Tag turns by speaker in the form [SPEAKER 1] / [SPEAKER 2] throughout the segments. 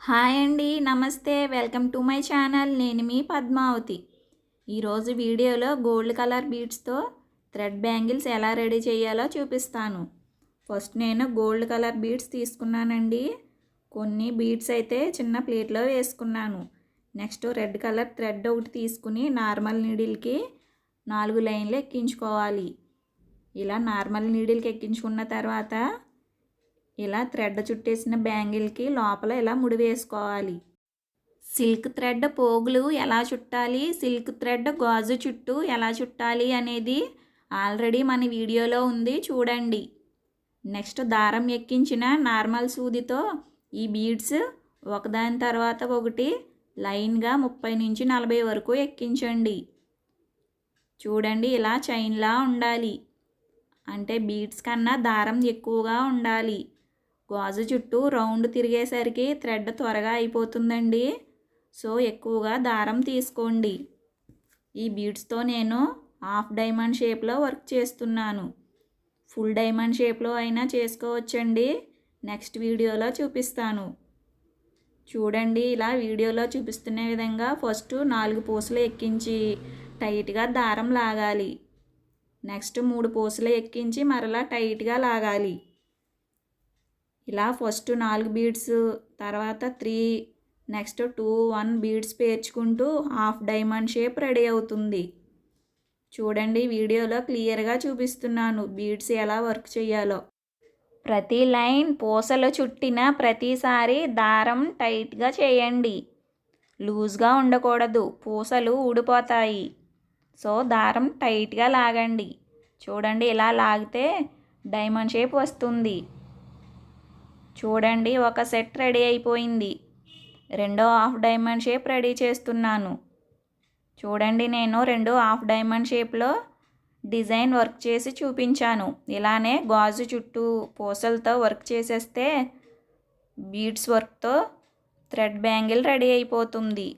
[SPEAKER 1] Hi అండి, నమస్తే. Welcome to my channel. నేను మీ పద్మావతి. ఈరోజు వీడియోలో గోల్డ్ కలర్ బీడ్స్తో థ్రెడ్ బ్యాంగిల్స్ ఎలా రెడీ చేయాలో చూపిస్తాను. ఫస్ట్ నేను గోల్డ్ కలర్ బీడ్స్ తీసుకున్నానండి. కొన్ని బీడ్స్ అయితే చిన్న ప్లేట్లో వేసుకున్నాను. నెక్స్ట్ రెడ్ కలర్ థ్రెడ్ ఒకటి తీసుకుని నార్మల్ నీడిల్కి 4 లైన్లు ఎక్కించుకోవాలి. ఇలా నార్మల్ నీడిల్కి ఎక్కించుకున్న తర్వాత ఇలా థ్రెడ్ చుట్టేసిన బ్యాంగిల్కి లోపల ఇలా ముడి వేసుకోవాలి. సిల్క్ థ్రెడ్ పోగులు ఎలా చుట్టాలి, సిల్క్ థ్రెడ్ గాజు చుట్టూ ఎలా చుట్టాలి అనేది ఆల్రెడీ మన వీడియోలో ఉంది, చూడండి. నెక్స్ట్ దారం ఎక్కించిన నార్మల్ సూదితో ఈ బీడ్స్ ఒకదాని తర్వాత ఒకటి లైన్గా 30 నుంచి 40 వరకు ఎక్కించండి. చూడండి, ఇలా చైన్లా ఉండాలి. అంటే బీడ్స్ కన్నా దారం ఎక్కువగా ఉండాలి. గాజు చుట్టూ రౌండ్ తిరిగేసరికి థ్రెడ్ త్వరగా అయిపోతుందండి. సో ఎక్కువగా దారం తీసుకోండి. ఈ బీడ్స్తో నేను హాఫ్ డైమండ్ షేప్లో వర్క్ చేస్తున్నాను. ఫుల్ డైమండ్ షేప్లో అయినా చేసుకోవచ్చండి. నెక్స్ట్ వీడియోలో చూపిస్తాను. చూడండి, ఇలా వీడియోలో చూపిస్తున్న విధంగా ఫస్ట్ 4 పూసలు ఎక్కించి టైట్గా దారం లాగాలి. నెక్స్ట్ 3 పూసలు ఎక్కించి మరలా టైట్గా లాగాలి. ఇలా ఫస్ట్ 4 బీడ్స్, తర్వాత 3, నెక్స్ట్ 2, 1 బీడ్స్ పేర్చుకుంటూ హాఫ్ డైమండ్ షేప్ రెడీ అవుతుంది. చూడండి, వీడియోలో క్లియర్గా చూపిస్తున్నాను బీడ్స్ ఎలా వర్క్ చేయాలో. ప్రతి లైన్ పూసలు చుట్టిన ప్రతిసారి దారం టైట్గా చేయండి. లూజ్గా ఉండకూడదు, పూసలు ఊడిపోతాయి. సో దారం టైట్గా లాగండి. చూడండి, ఇలా లాగితే డైమండ్ షేప్ వస్తుంది. చూడండి, ఒక సెట్ రెడీ అయిపోయింది. రెండో హాఫ్ డైమండ్ షేప్ రెడీ చేస్తున్నాను. చూడండి, నేను 2 హాఫ్ డైమండ్ షేప్లో డిజైన్ వర్క్ చేసి చూపించాను. ఇలానే గాజు చుట్టూ పూసలతో వర్క్ చేసేస్తే బీడ్స్ వర్క్తో థ్రెడ్ బ్యాంగిల్ రెడీ అయిపోతుంది.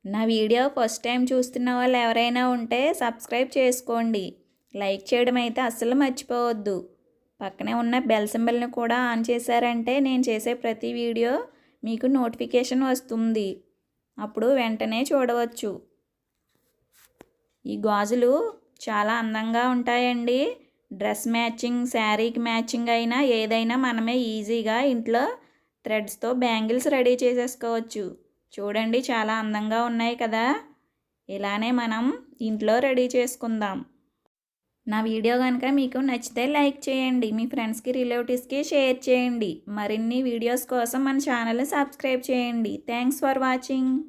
[SPEAKER 1] నా వీడియో ఫస్ట్ టైం చూస్తున్న వాళ్ళు ఎవరైనా ఉంటే సబ్స్క్రైబ్ చేసుకోండి. లైక్ చేయడం అయితే అస్సలు మర్చిపోవద్దు. పక్కనే ఉన్న బెల్ సింబల్ని కూడా ఆన్ చేశారంటే నేను చేసే ప్రతి వీడియో మీకు నోటిఫికేషన్ వస్తుంది. అప్పుడు వెంటనే చూడవచ్చు. ఈ గాజులు చాలా అందంగా ఉంటాయండి. డ్రెస్ మ్యాచింగ్, శారీకి మ్యాచింగ్ అయినా ఏదైనా మనమే ఈజీగా ఇంట్లో థ్రెడ్స్తో బ్యాంగిల్స్ రెడీ చేసేసుకోవచ్చు. చూడండి, చాలా అందంగా ఉన్నాయి కదా. ఇలానే మనం ఇంట్లో రెడీ చేసుకుందాం. నా వీడియో కనుక మీకు నచ్చితే లైక్ చేయండి. మీ ఫ్రెండ్స్కి, రిలేటివ్స్కి షేర్ చేయండి. మరిన్ని వీడియోస్ కోసం మన ఛానల్ని సబ్స్క్రైబ్ చేయండి. Thanks for watching.